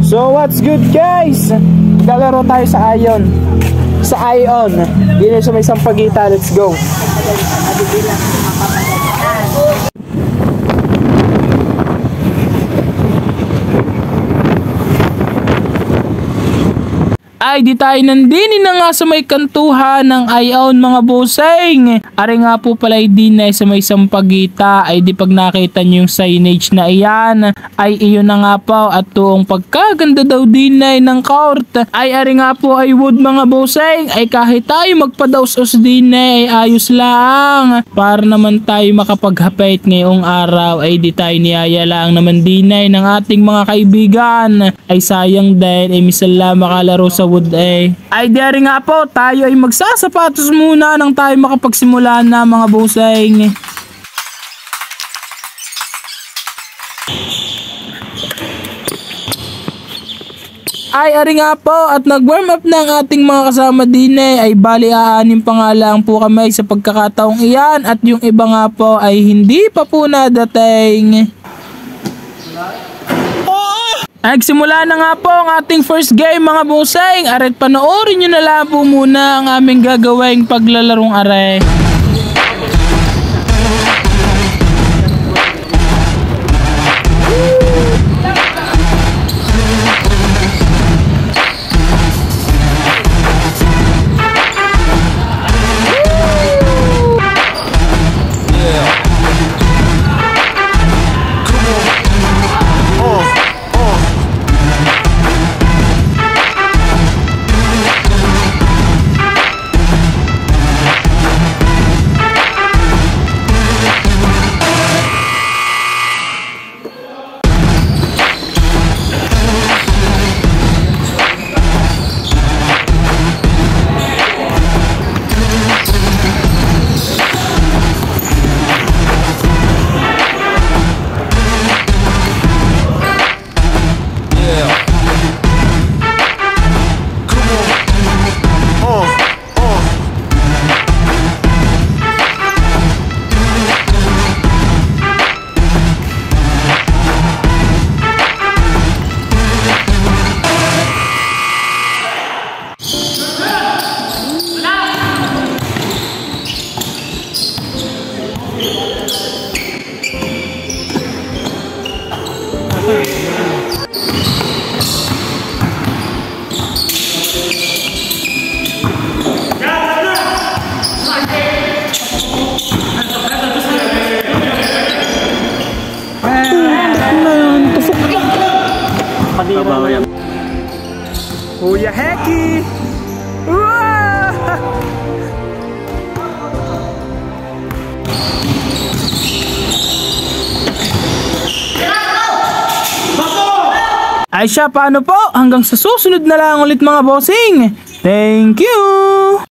So what's good guys? Galaro tayo sa Ion. Sa Ion. Dito sa may Sampaguita. Let's go. Ay di tayo nandini na nga sa may kantuhan ng Ion mga bossing. Ari nga po pala din na sa may Sampaguita ay di pag nakita nyo yung signage na iyan ay iyon na nga po at tuong pagkaganda daw din na ng court ay ari nga po ay wood mga bossing ay kahit tayo magpadaus-os din ay ayos lang para naman tayo makapaghapit ngayong araw ay di tayo niyaya lang naman din ng ating mga kaibigan ay sayang din ay misala makalaro sa wood ay diari nga po tayo ay magsasapatos muna nang tayo makapagsimula na mga bossing. Ay ari nga po at nag-warm up na ang ating mga kasama din ay bali aanim pa nga lang po kami sa pagkakataong iyan at yung iba nga po ay hindi pa po nadating. Nagsimula na nga po ang ating first game mga bossing. Aret panoorin nyo na lang po muna ang aming gagawing paglalarong are. Kuya Heki! Ay siya, paano po? Hanggang sa susunod na lang ulit mga bossing. Thank you!